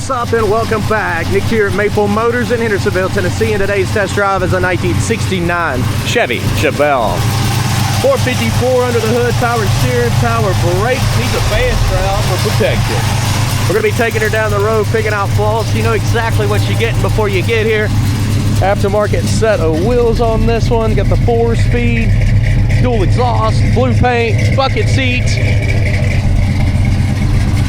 What's up and welcome back. Nick here at Maple Motors in Hendersonville, Tennessee, and today's test drive is a 1969 Chevy Chevelle. 454 under the hood, power steering, power brakes. Needs a fast drive for protection. We're going to be taking her down the road, picking out flaws. You know exactly what you're getting before you get here. Aftermarket set of wheels on this one. Got the 4-speed, dual exhaust, blue paint, bucket seats.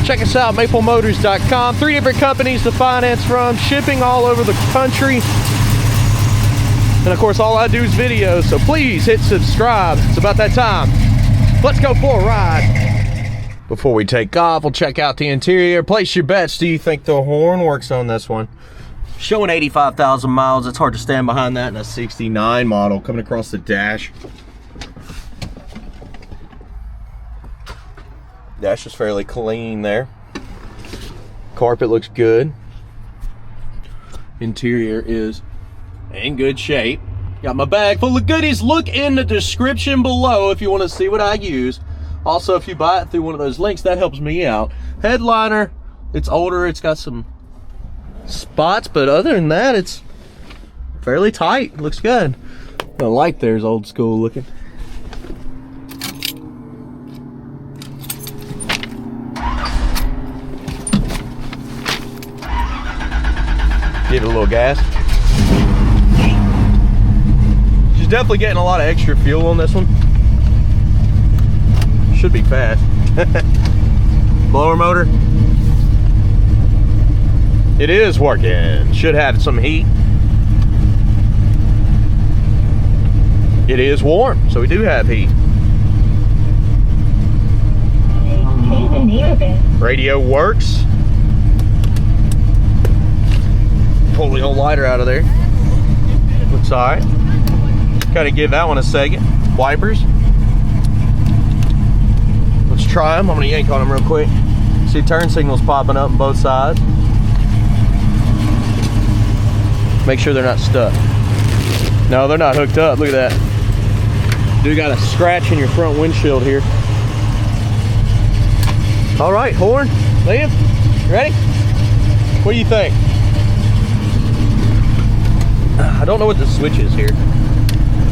Check us out, maplemotors.com. 3 different companies to finance from, shipping all over the country. And of course, all I do is videos, so please hit subscribe. It's about that time. Let's go for a ride. Before we take off, we'll check out the interior. Place your bets. Do you think the horn works on this one? Showing 85,000 miles. It's hard to stand behind that in a 69 model coming across the dash. Dash is fairly clean there. Carpet looks good. Interior is in good shape. Got my bag full of goodies. Look in the description below if you want to see what I use. Also, if you buy it through one of those links, that helps me out. Headliner, it's older. It's got some spots, but other than that, it's fairly tight. Looks good. The light there's old school looking. Give it a little gas. She's definitely getting a lot of extra fuel on this one. Should be fast. Blower motor. It is working. Should have some heat. It is warm, so we do have heat. Radio works. Pull the old lighter out of there. Looks alright. Gotta give that one a second. Wipers. Let's try them. I'm gonna yank on them real quick. See turn signals popping up on both sides. Make sure they're not stuck. No, they're not hooked up. Look at that. Do got a scratch in your front windshield here. Alright, horn. Liam, you ready? What do you think? I don't know what the switch is here,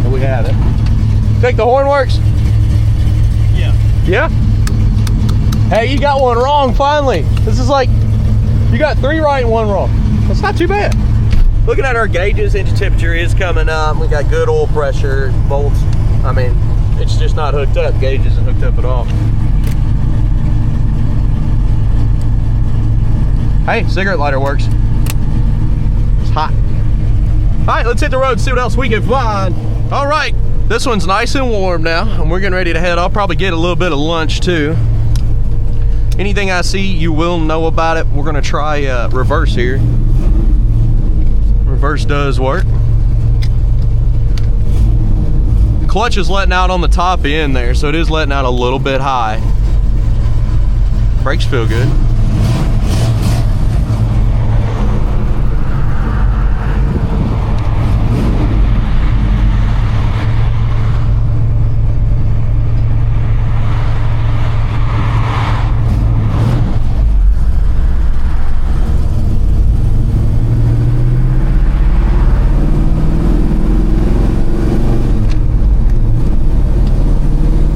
but we have it. Think the horn works? Yeah. Yeah? Hey, you got one wrong finally. This is like, you got 3 right and 1 wrong. That's not too bad. Looking at our gauges, engine temperature is coming up. We got good oil pressure, bolts. I mean, it's just not hooked up. Gauge isn't hooked up at all. Hey, cigarette lighter works. It's hot. All right, let's hit the road and see what else we can find. All right, this one's nice and warm now, and we're getting ready to head. I'll probably get a little bit of lunch too. Anything I see, you will know about it. We're gonna try reverse here. Reverse does work. The clutch is letting out on the top end there, so it is letting out a little bit high. Brakes feel good.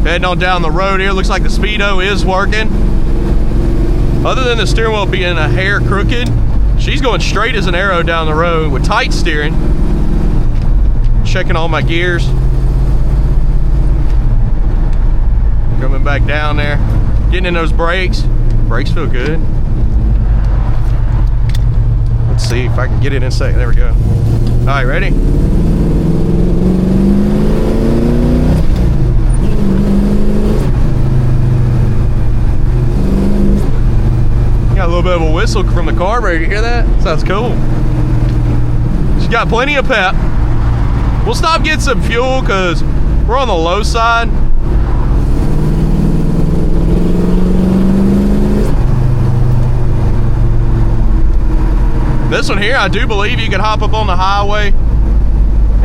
Heading on down the road here, looks like the speedo is working. Other than the steering wheel being a hair crooked, she's going straight as an arrow down the road with tight steering. Checking all my gears. Coming back down there, getting in those brakes. Brakes feel good. Let's see if I can get it in a second. There we go. All right, ready? Got a little bit of a whistle from the carburetor. You hear that? Sounds cool. She's got plenty of pep. We'll stop getting some fuel because we're on the low side. This one here, I do believe you can hop up on the highway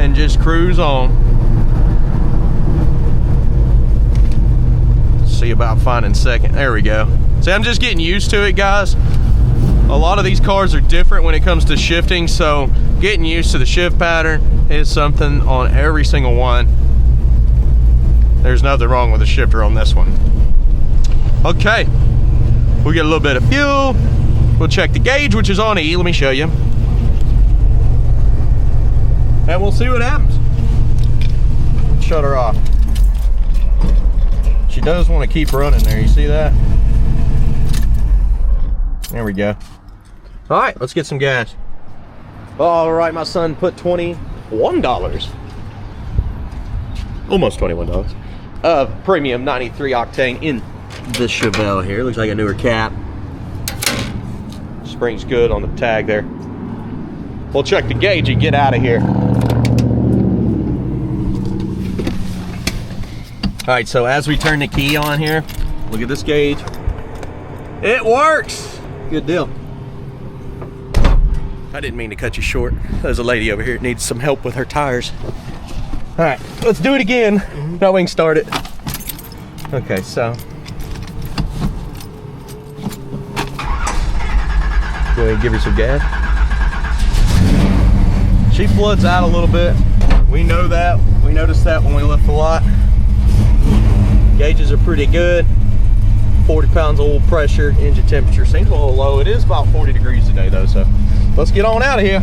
and just cruise on. See about finding second. There we go. See, I'm just getting used to it, guys. A lot of these cars are different when it comes to shifting, so getting used to the shift pattern is something on every single one. There's nothing wrong with the shifter on this one. Okay, we get a little bit of fuel. We'll check the gauge, which is on E. Let me show you. And we'll see what happens. Shut her off. She does want to keep running there, you see that? There we go. All right, let's get some gas. All right, my son put $21, almost $21, of premium 93 octane in the Chevelle here. Looks like a newer cap. Spring's good on the tag there. We'll check the gauge and get out of here. All right, so as we turn the key on here, look at this gauge. It works. Good deal. I didn't mean to cut you short. There's a lady over here that needs some help with her tires. All right, let's do it again. Now we can start it. Okay, so. Go ahead and give her some gas. She floods out a little bit. We know that. We noticed that when we left the lot. Gauges are pretty good. 40 pounds of oil pressure. Engine temperature seems a little low. It is about 40 degrees today though, so let's get on out of here.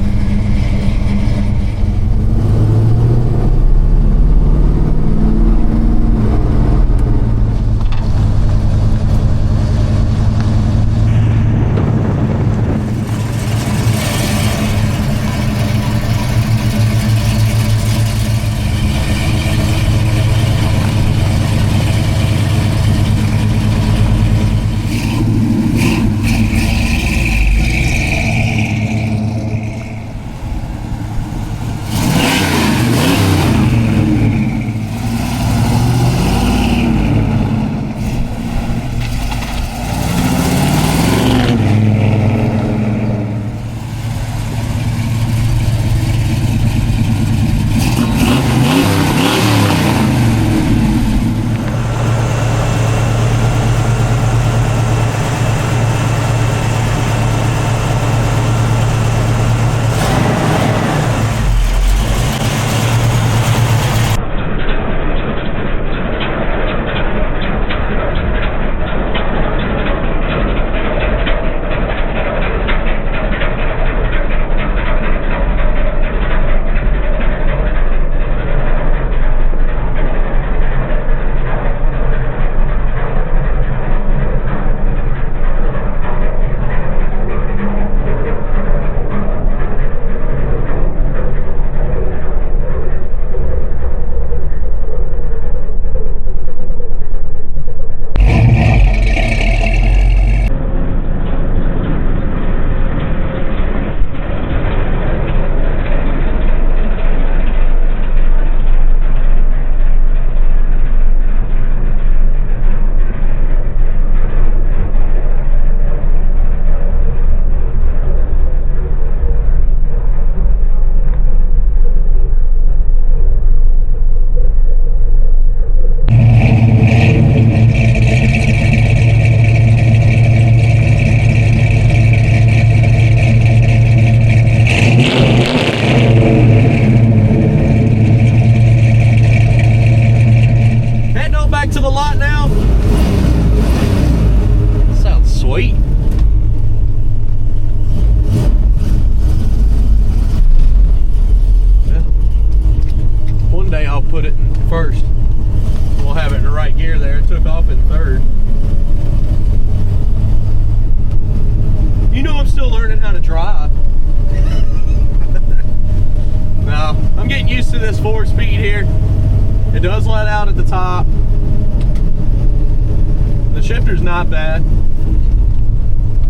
Shifter's not bad.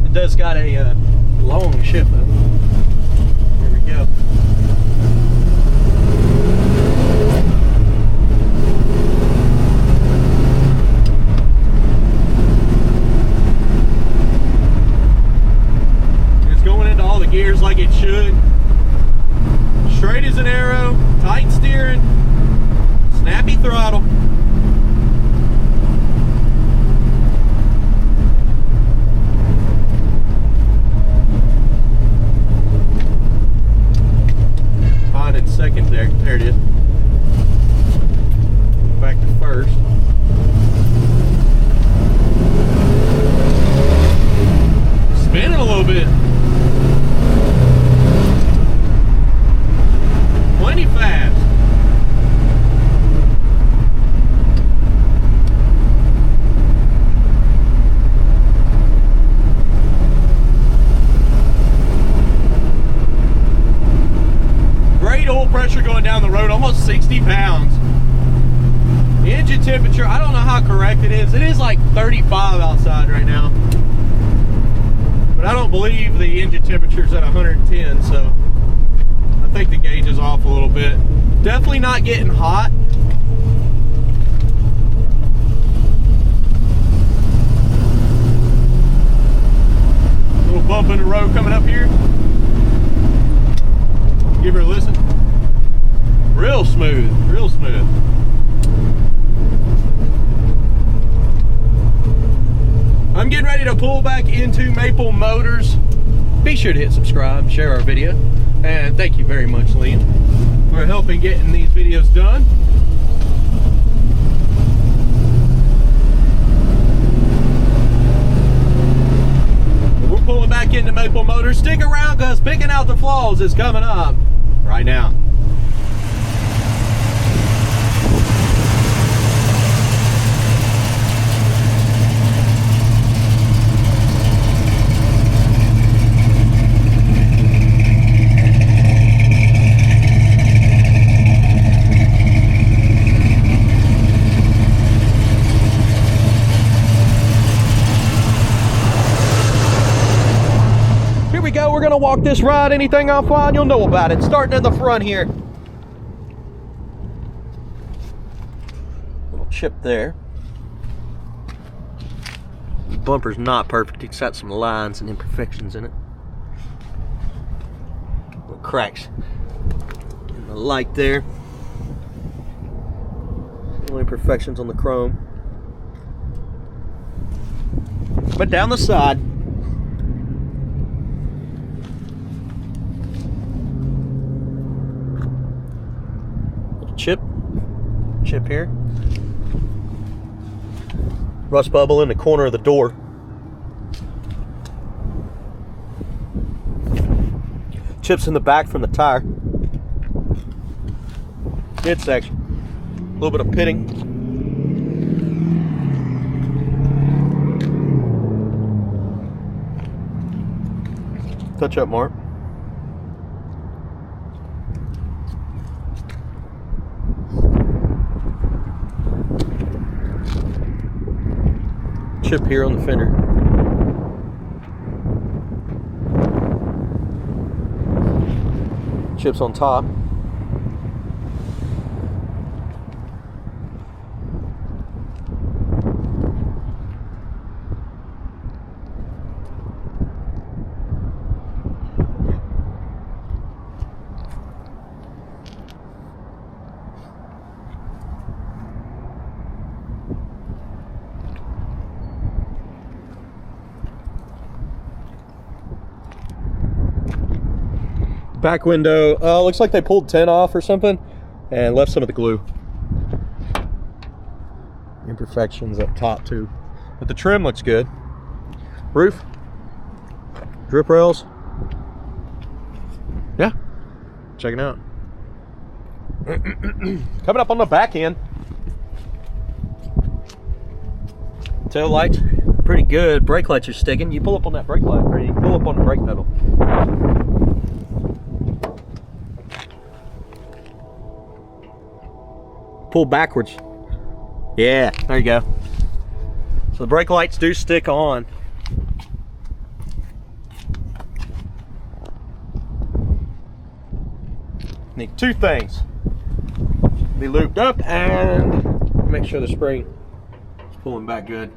It does got a long shift though. Here we go. It's going into all the gears like it should. Straight as an arrow, tight steering, snappy throttle. first. Spinning a little bit. Plenty fast. Great oil pressure going down the road, almost 60 pounds. Engine temperature, I don't know how correct it is. It is like 35 outside right now. But I don't believe the engine temperature is at 110, so I think the gauge is off a little bit. Definitely not getting hot. Little bump in the road coming up here. Give her a listen. Real smooth, real smooth. I'm getting ready to pull back into Maple Motors. Be sure to hit subscribe, share our video, and thank you very much, Liam, for helping getting these videos done. We're pulling back into Maple Motors. Stick around because picking out the flaws is coming up right now. We're gonna walk this ride. Anything I find, you'll know about it. Starting in the front here. Little chip there. Bumper's not perfect. It's got some lines and imperfections in it. Little cracks in the light there. Little imperfections on the chrome. But down the side, chip here. Rust bubble in the corner of the door. Chips in the back from the tire. Mid section. A little bit of pitting. Touch up mark. Chip here on the fender. Chips on top. Back window, looks like they pulled 10 off or something and left some of the glue. Imperfections up top too, but the trim looks good. Roof, drip rails, yeah, check it out. Coming up on the back end, tail lights pretty good. Brake lights are sticking. You pull up on that brake light, or you pull up on the brake pedal. Pull backwards. Yeah, there you go. So the brake lights do stick on. Need two things. Be looped up and make sure the spring is pulling back good.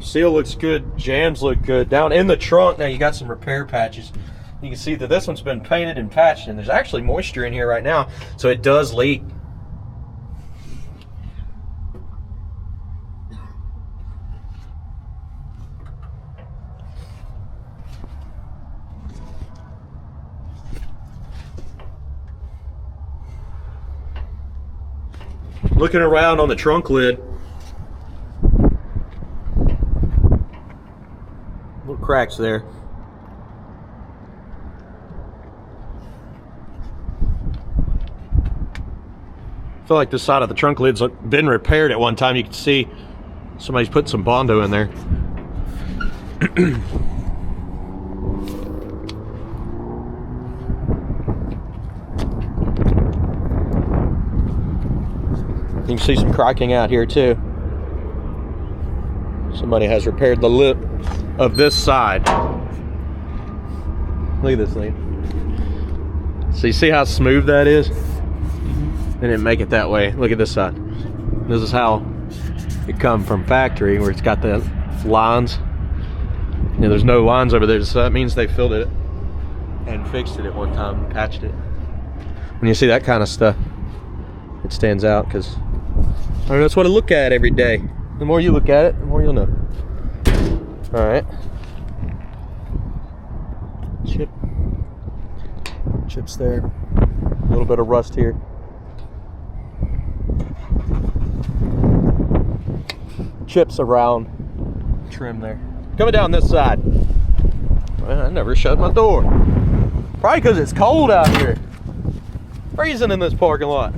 Seal looks good, jams look good. Down in the trunk, now you got some repair patches. You can see that this one's been painted and patched, and there's actually moisture in here right now, so it does leak. Looking around on the trunk lid, little cracks there. I feel like this side of the trunk lid's been repaired at one time. You can see somebody's put some Bondo in there. You can see some cracking out here too. Somebody has repaired the lip of this side. Look at this thing. So you see how smooth that is? They didn't make it that way. Look at this side. This is how it come from factory, where it's got the lines. You know, there's no lines over there, so that means they filled it and fixed it at one time, patched it. When you see that kind of stuff, it stands out, because I mean, that's what I look at every day. The more you look at it, the more you'll know. All right. Chips there. A little bit of rust here. Chips around trim there. Coming down this side. Well, I never shut my door. Probably because it's cold out here. Freezing in this parking lot.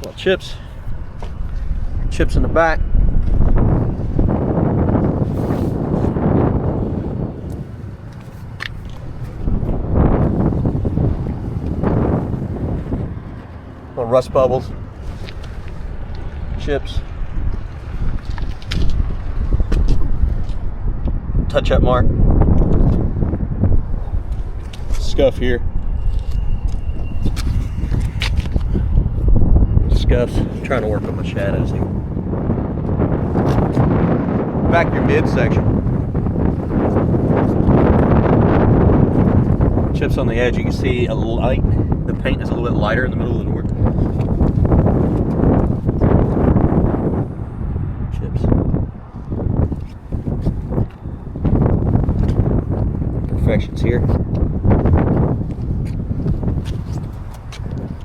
Well, chips in the back. Little rust bubbles. Chips. Touch-up mark. Scuff here. Scuffs. I'm trying to work on my shadows here. Back your midsection. Chips on the edge. You can see a light. The paint is a little bit lighter in the middle of the door. Chips. Imperfections here. A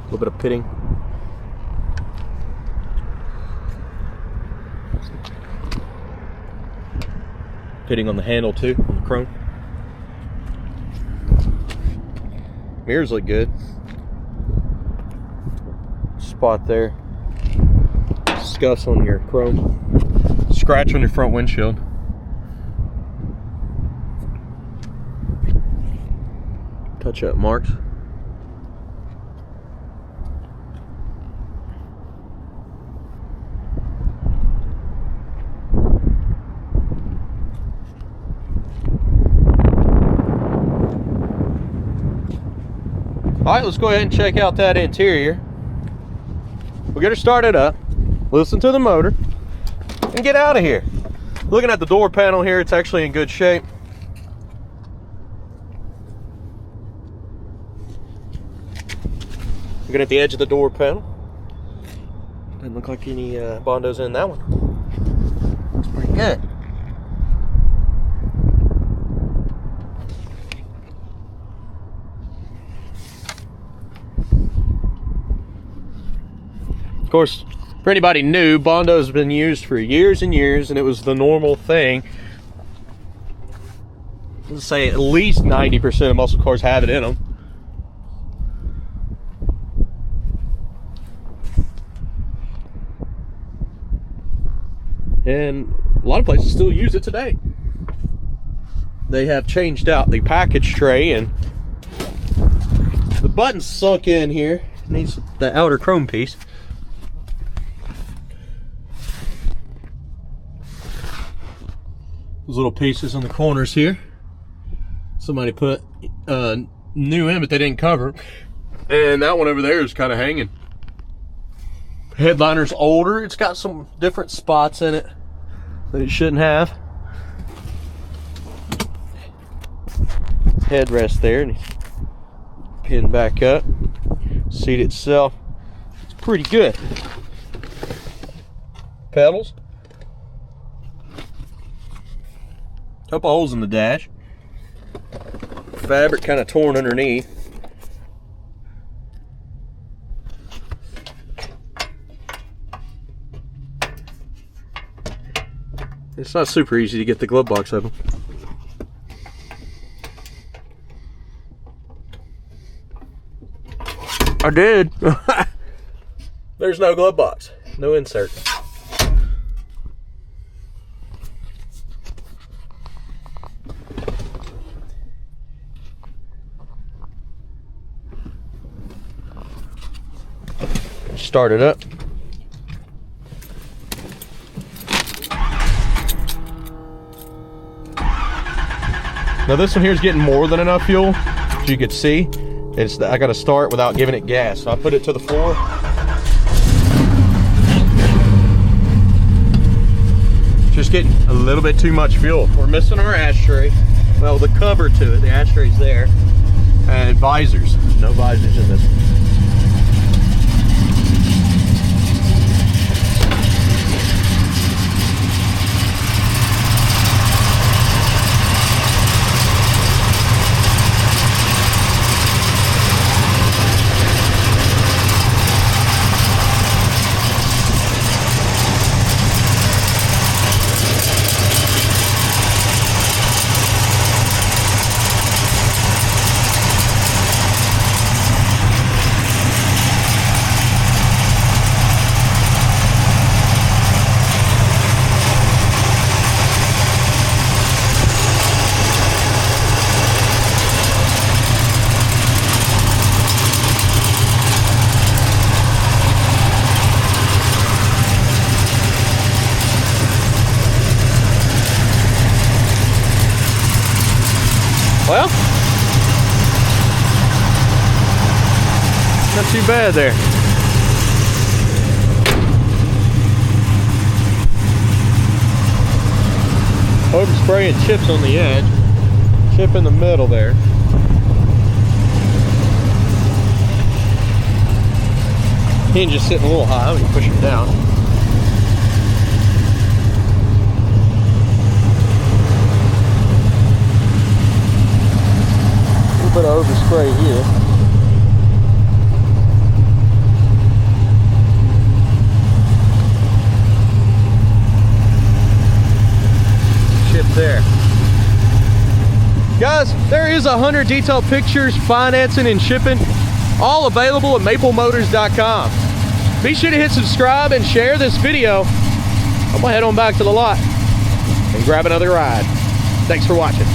little bit of pitting. Pitting on the handle too, on the chrome. Mirrors look good. Spot there. Scuffs on your chrome. Scratch on your front windshield. Touch-up marks. Alright, let's go ahead and check out that interior. We'll get her started up, listen to the motor, and get out of here. Looking at the door panel here, it's actually in good shape. Looking at the edge of the door panel. Doesn't look like any Bondos in that one. Looks pretty good. Of course, for anybody new, Bondo's been used for years and years, and it was the normal thing. Let's say at least 90% of muscle cars have it in them. And a lot of places still use it today. They have changed out the package tray, and the button's sunk in here. It needs the outer chrome piece. Those little pieces on the corners here. Somebody put new in, but they didn't cover. And that one over there is kind of hanging. Headliner's older. It's got some different spots in it that it shouldn't have. Headrest there, and it's pinned back up. Seat itself, it's pretty good. Pedals. Couple holes in the dash. Fabric kind of torn underneath. It's not super easy to get the glove box open. I did. There's no glove box, no insert. Start it up. Now this one here is getting more than enough fuel, as you can see. I got to start without giving it gas. So I put it to the floor. Just getting a little bit too much fuel. We're missing our ashtray. Well, the cover to it, the ashtray's there. And visors. No visors in this one. Well, not too bad there. Overspraying chips on the edge, chip in the middle there. Hinge is sitting a little high when you push him down. A little bit of overspray here. Chip there. Guys, there is 100 detailed pictures, financing and shipping, all available at maplemotors.com. Be sure to hit subscribe and share this video. I'm gonna head on back to the lot and grab another ride. Thanks for watching.